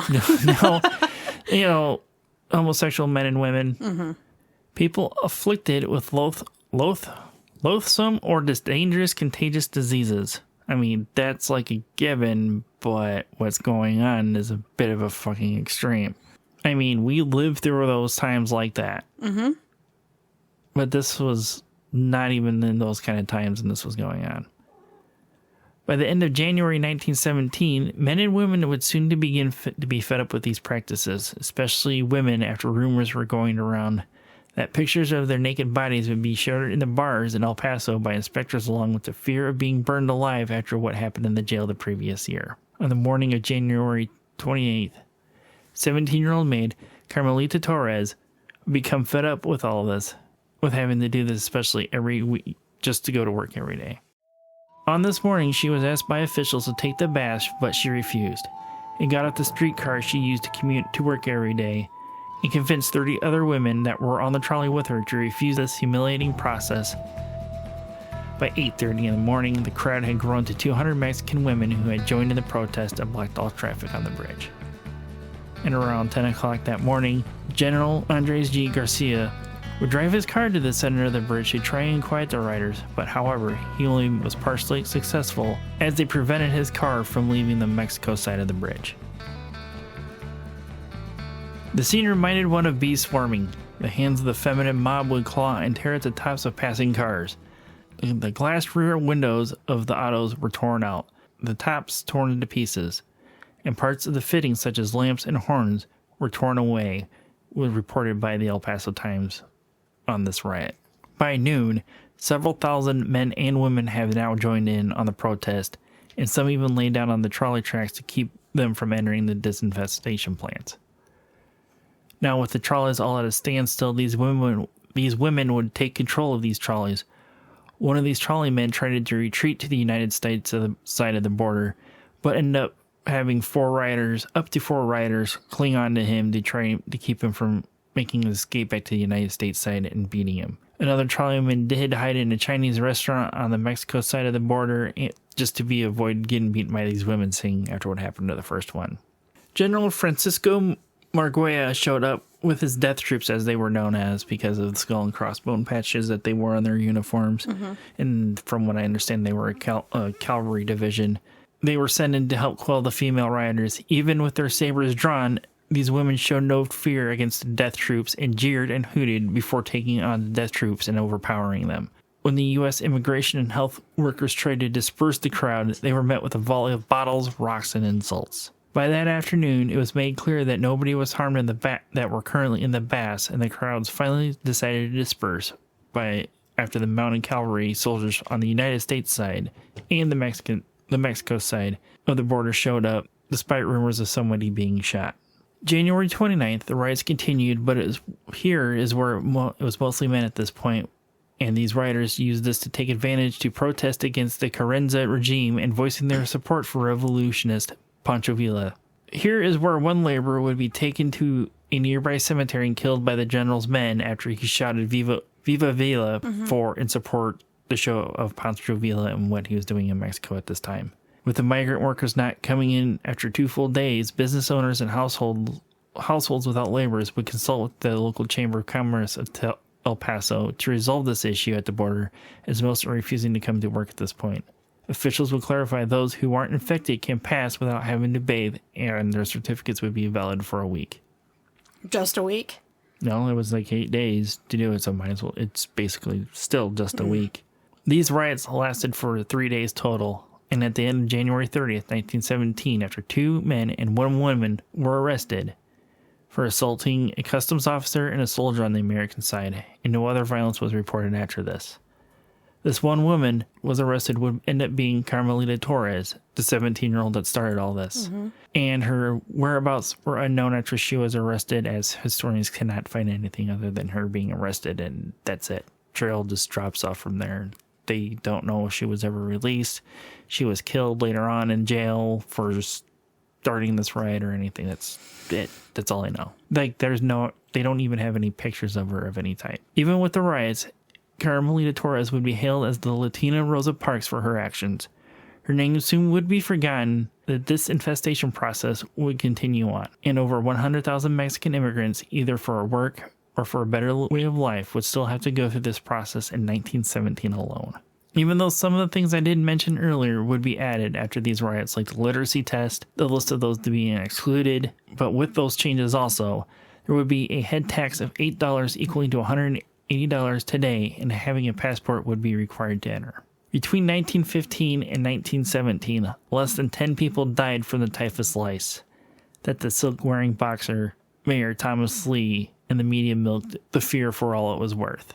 S2: No.
S1: Homosexual men and women, people afflicted with loathsome or dangerous contagious diseases. I mean, that's like a given, but what's going on is a bit of a fucking extreme. I mean, we lived through those times like that. Mm-hmm. But this was not even in those kind of times when this was going on. By the end of January 1917, men and women would soon begin to be fed up with these practices, especially women, after rumors were going around that pictures of their naked bodies would be showed in the bars in El Paso by inspectors, along with the fear of being burned alive after what happened in the jail the previous year. On the morning of January 28th, 17-year-old maid Carmelita Torres would become fed up with all of this, with having to do this especially every week, just to go to work every day. On this morning, she was asked by officials to take the bath, but she refused, and got off the streetcar she used to commute to work every day, and convinced 30 other women that were on the trolley with her to refuse this humiliating process. By 8:30 in the morning, the crowd had grown to 200 Mexican women who had joined in the protest and blocked all traffic on the bridge. And around 10 o'clock that morning, General Andres G. Garcia would drive his car to the center of the bridge to try and quiet the rioters, but however, he only was partially successful, as they prevented his car from leaving the Mexico side of the bridge. The scene reminded one of bees swarming. The hands of the feminine mob would claw and tear at the tops of passing cars. The glass rear windows of the autos were torn out, the tops torn into pieces, and parts of the fittings such as lamps and horns were torn away, was reported by the El Paso Times on this riot. By noon, several thousand men and women have now joined in on the protest, and some even lay down on the trolley tracks to keep them from entering the disinfestation plants. Now, with the trolleys all at a standstill, these women would take control of these trolleys. One of these trolley men tried to retreat to the United States side of the border, but ended up having up to four rioters cling on to him to try to keep him from making an escape back to the United States side and beating him. Another trolleyman did hide in a Chinese restaurant on the Mexico side of the border just to avoid getting beaten by these women, seeing after what happened to the first one. General Francisco Marguella showed up with his death troops, as they were known as, because of the skull and crossbone patches that they wore on their uniforms. Mm-hmm. And from what I understand, they were a cavalry division. They were sent in to help quell the female rioters. Even with their sabers drawn, these women showed no fear against the death troops and jeered and hooted before taking on the death troops and overpowering them. When the U.S. immigration and health workers tried to disperse the crowd, they were met with a volley of bottles, rocks, and insults. By that afternoon, it was made clear that nobody was harmed that were currently in the baths, and the crowds finally decided to disperse after the mounted cavalry soldiers on the United States side and the Mexico side of the border showed up, despite rumors of somebody being shot. January 29th, the riots continued, but here is where it was mostly men at this point, and these rioters used this to take advantage to protest against the Carranza regime and voicing their support for revolutionist Pancho Villa. Here is where one laborer would be taken to a nearby cemetery and killed by the general's men after he shouted Viva Villa and support the show of Pancho Villa and what he was doing in Mexico at this time. With the migrant workers not coming in after 2 full days, business owners and households without laborers would consult with the local Chamber of Commerce of El Paso to resolve this issue at the border, as most are refusing to come to work at this point. Officials would clarify those who aren't infected can pass without having to bathe, and their certificates would be valid for a week.
S2: Just a week?
S1: No, it was like 8 days to do it, so might as well. It's basically still just a week. These riots lasted for 3 days total, and at the end of January 30th, 1917, after 2 men and 1 woman were arrested for assaulting a customs officer and a soldier on the American side, and no other violence was reported after this. This 1 woman was arrested would end up being Carmelita Torres, the 17-year-old that started all this. Mm-hmm. And her whereabouts were unknown after she was arrested, as historians cannot find anything other than her being arrested, and that's it. Trail just drops off from there. They don't know if she was ever released. She was killed later on in jail for starting this riot or anything. That's it. That's all I know. Like, they don't even have any pictures of her of any type. Even with the riots, Carmelita Torres would be hailed as the Latina Rosa Parks for her actions. Her name soon would be forgotten, that this infestation process would continue on, and over 100,000 Mexican immigrants, either for work or for a better way of life, would still have to go through this process in 1917 alone. Even though some of the things I did mention earlier would be added after these riots, like the literacy test, the list of those to be excluded, but with those changes also, there would be a head tax of $8 equaling to $180 today, and having a passport would be required to enter. Between 1915 and 1917, less than 10 people died from the typhus lice that the silk-wearing boxer, Mayor Thomas Lee, and the media milked the fear for all it was worth.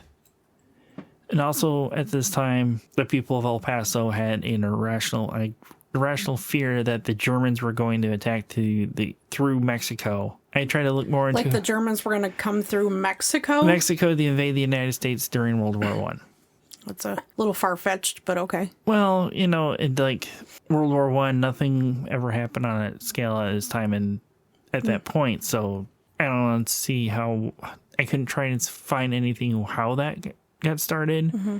S1: And also, at this time, the people of El Paso had an irrational fear that the Germans were going to attack through Mexico. I tried to look more into...
S2: Like the Germans were going to come through Mexico?
S1: Mexico to invade the United States during World War I.
S2: That's a little far-fetched, but okay.
S1: Well, like World War I, nothing ever happened on a scale at this time at that point. So I don't see how... I couldn't try and find anything how that got started. Mm-hmm.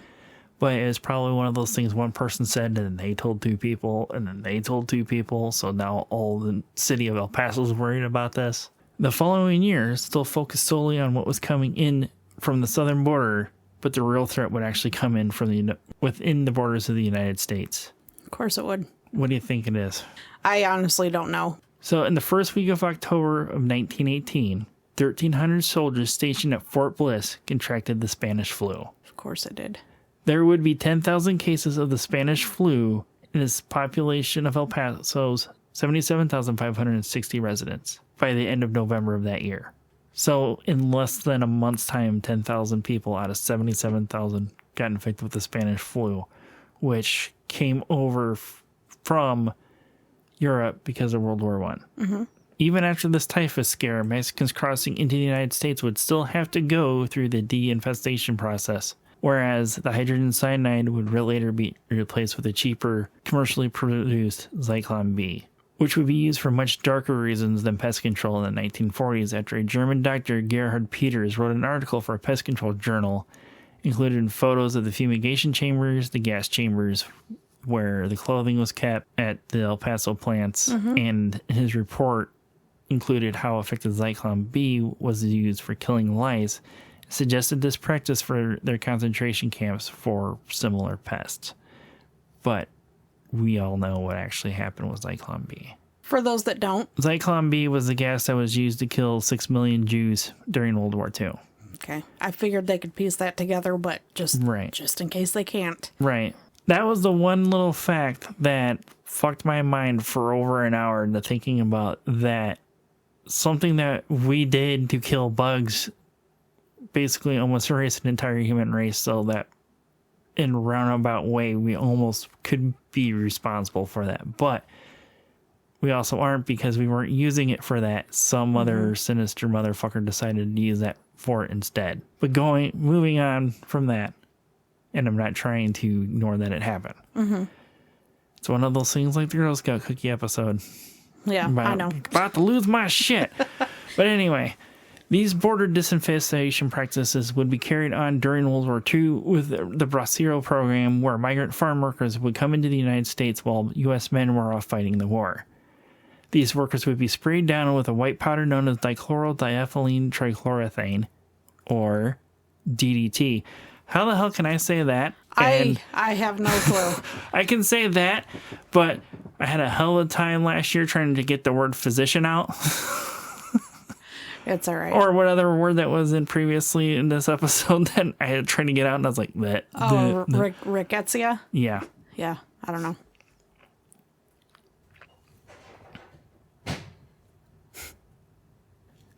S1: But it was probably one of those things one person said, and then they told two people, and then they told two people. So now all the city of El Paso is worried about this. The following year still focused solely on what was coming in from the southern border, but the real threat would actually come in from within the borders of the United States.
S2: Of course it would.
S1: What do you think it is?
S2: I honestly don't know.
S1: So in the first week of October of 1918, 1,300 soldiers stationed at Fort Bliss contracted the Spanish flu.
S2: Of course it did.
S1: There would be 10,000 cases of the Spanish flu in its population of El Paso's 77,560 residents by the end of November of that year. So in less than a month's time, 10,000 people out of 77,000 got infected with the Spanish flu, which came over from Europe because of World War I. Mm-hmm. Even after this typhus scare, Mexicans crossing into the United States would still have to go through the de-infestation process, whereas the hydrogen cyanide would later be replaced with a cheaper, commercially produced Zyklon B, which would be used for much darker reasons than pest control in the 1940s after a German doctor, Gerhard Peters, wrote an article for a pest control journal, included photos of the fumigation chambers, the gas chambers where the clothing was kept at the El Paso plants, and his report included how effective Zyklon B was used for killing lice, suggested this practice for their concentration camps for similar pests. But we all know what actually happened with Zyklon B.
S2: For those that don't.
S1: Zyklon B was the gas that was used to kill 6 million Jews during World War II.
S2: Okay. I figured they could piece that together, but just in case they can't.
S1: Right. That was the one little fact that fucked my mind for over an hour into thinking about that. Something that we did to kill bugs basically almost erased an entire human race, so that in a roundabout way we almost could be responsible for that. But we also aren't, because we weren't using it for that. Some other sinister motherfucker decided to use that for it instead. But moving on from that, and I'm not trying to ignore that it happened. Mm-hmm. It's one of those things like the Girl Scout cookie episode.
S2: Yeah, I know.
S1: About to lose my shit. But anyway, these border disinfestation practices would be carried on during World War II with the Bracero program, where migrant farm workers would come into the United States while U.S. men were off fighting the war. These workers would be sprayed down with a white powder known as dichlorodiethylene trichloroethane, or DDT. How the hell can I say that?
S2: I have no clue.
S1: I can say that, but I had a hell of a time last year trying to get the word physician out.
S2: It's all right.
S1: Or what other word that was in previously in this episode that I had tried to get out, and I was like, that.
S2: Oh, rickettsia?
S1: Yeah.
S2: Yeah, I don't know.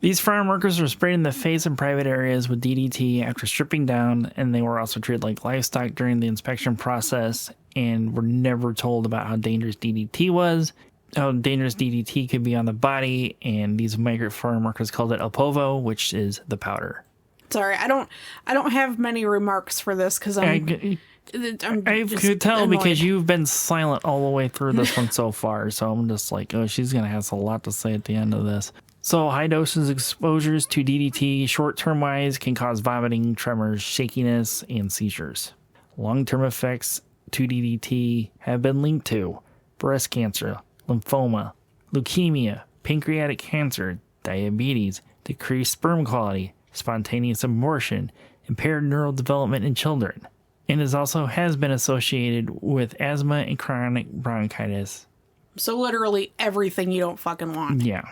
S1: These farm workers were sprayed in the face in private areas with DDT after stripping down, and they were also treated like livestock during the inspection process, and were never told about how dangerous DDT was, how dangerous DDT could be on the body, and these migrant farm workers called it El Povo, which is the powder.
S2: Sorry, I don't have many remarks for this because I'm
S1: I could tell
S2: annoyed.
S1: because you've been silent all the way through this one so far. So I'm just like, oh, she's going to have a lot to say at the end of this. So high doses exposures to DDT short-term wise can cause vomiting, tremors, shakiness, and seizures. Long-term effects to DDT have been linked to breast cancer, lymphoma, leukemia, pancreatic cancer, diabetes, decreased sperm quality, spontaneous abortion, impaired neural development in children, and has been associated with asthma and chronic bronchitis.
S2: So literally everything you don't fucking want.
S1: Yeah.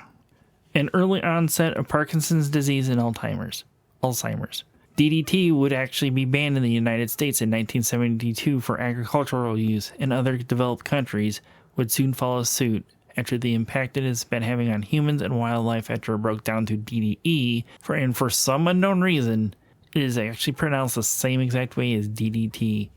S1: An early onset of Parkinson's disease and Alzheimer's. DDT would actually be banned in the United States in 1972 for agricultural use, and other developed countries would soon follow suit after the impact it has been having on humans and wildlife after it broke down to DDE, for some unknown reason, it is actually pronounced the same exact way as DDT,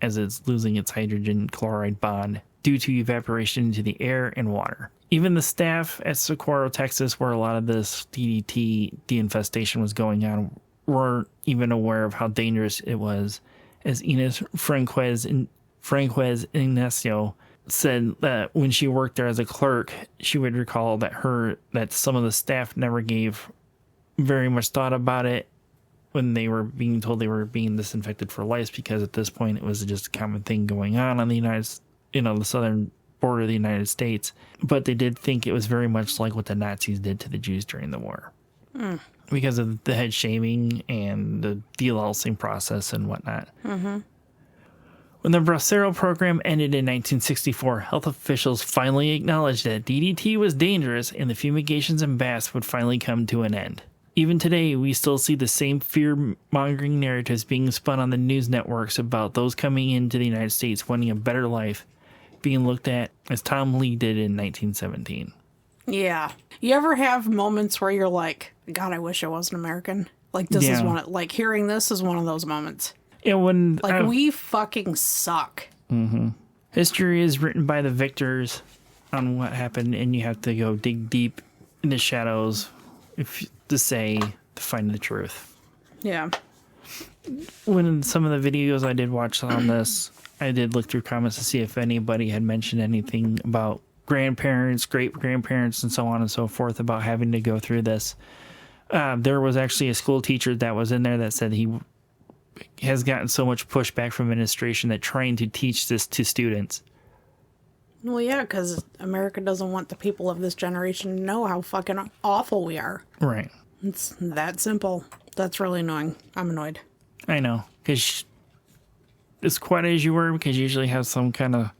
S1: as it's losing its hydrogen chloride bond due to evaporation into the air and water. Even the staff at Socorro, Texas, where a lot of this DDT deinfestation was going on, weren't even aware of how dangerous it was, as Ines Franquez Ignacio said that when she worked there as a clerk, she would recall that some of the staff never gave very much thought about it when they were being told they were being disinfected for lice, because at this point it was just a common thing going on the southern border of the United States. But they did think it was very much like what the Nazis did to the Jews during the war. Because of the head shaving and the delousing process and whatnot. Mm-hmm. When the Bracero program ended in 1964, health officials finally acknowledged that DDT was dangerous and the fumigations and baths would finally come to an end. Even today, we still see the same fear-mongering narratives being spun on the news networks about those coming into the United States wanting a better life being looked at as Tom Lee did in 1917.
S2: Yeah. You ever have moments where you're like, God, I wish I wasn't American? Like, this is hearing this is one of those moments.
S1: Yeah, when
S2: we fucking suck.
S1: Mm-hmm. History is written by the victors on what happened, and you have to go dig deep in the shadows to find the truth.
S2: Yeah.
S1: When some of the videos I did watch on this, I did look through comments to see if anybody had mentioned anything about grandparents, great-grandparents, and so on and so forth about having to go through this. There was actually a school teacher that was in there that said he has gotten so much pushback from administration that trying to teach this to students.
S2: Well, yeah, because America doesn't want the people of this generation to know how fucking awful we are.
S1: Right.
S2: It's that simple. That's really annoying. I'm annoyed.
S1: I know. Because as quiet as you were, because you usually have some kind of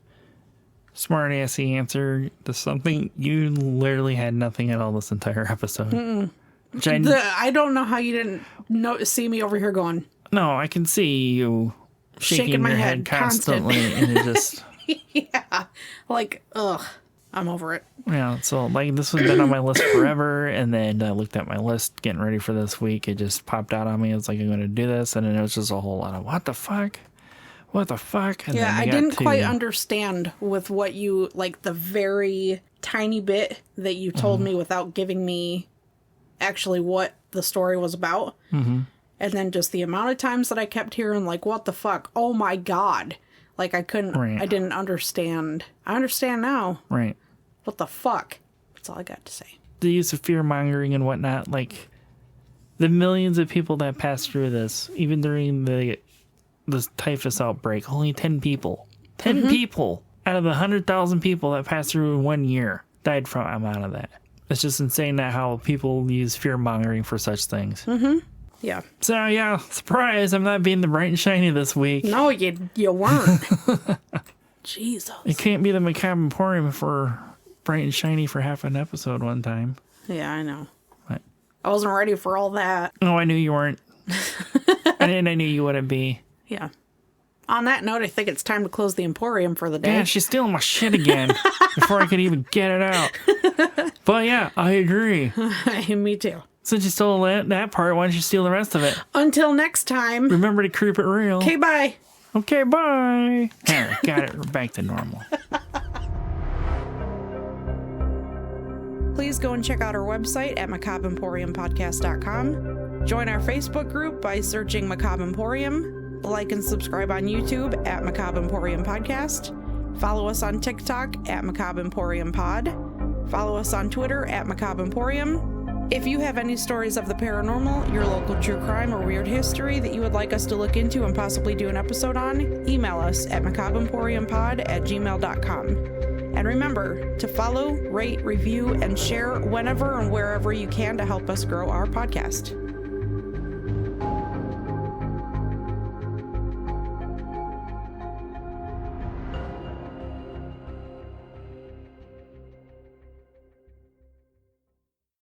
S1: smart-assy answer to something, you literally had nothing at all this entire episode. Which
S2: I don't know how you didn't see me over here going.
S1: No, I can see you shaking
S2: my
S1: your
S2: head
S1: constantly, and it just...
S2: Yeah. Like, ugh. I'm over it.
S1: Yeah, so this has been on my list forever, and then I looked at my list getting ready for this week. It just popped out on me. It's like, I'm going to do this, and then it was just a whole lot of, what the fuck? What the fuck? And
S2: yeah, I didn't quite understand with what you, the very tiny bit that you told me without giving me actually what the story was about. Mm-hmm. And then just the amount of times that I kept hearing, what the fuck? Oh my God. I couldn't, right. I didn't understand. I understand now.
S1: Right.
S2: What the fuck? That's all I got to say.
S1: The use of fear-mongering and whatnot, the millions of people that passed through this, even during the typhus outbreak, only 10 people. 10 people out of the 100,000 people that passed through in 1 year died from out of that. It's just insane that how people use fear-mongering for such things.
S2: Mm-hmm. Yeah.
S1: So, yeah, surprise, I'm not being the bright and shiny this week.
S2: No, you weren't. Jesus.
S1: It can't be the Macabre Emporium for bright and shiny for half an episode one time.
S2: Yeah, I know.
S1: What?
S2: I wasn't ready for all that.
S1: Oh, I knew you weren't. And I knew you wouldn't be.
S2: Yeah. On that note, I think it's time to close the Emporium for the day.
S1: Yeah, she's stealing my shit again before I could even get it out. But yeah, I agree.
S2: Me too.
S1: Since you stole that part, why don't you steal the rest of it?
S2: Until next time.
S1: Remember to creep it real.
S2: Okay, bye.
S1: Okay, bye. There, got it. We're back to normal.
S2: Please go and check out our website at macabreemporiumpodcast.com. Join our Facebook group by searching Macabre Emporium. like and subscribe on YouTube at Macabre Emporium Podcast. Follow us on TikTok at Macabre Emporium Pod. Follow us on Twitter at Macabre Emporium. If you have any stories of the paranormal, your local true crime, or weird history that you would like us to look into and possibly do an episode on, email us at macabreemporiumpod@gmail.com. And remember to follow, rate, review, and share whenever and wherever you can to help us grow our podcast.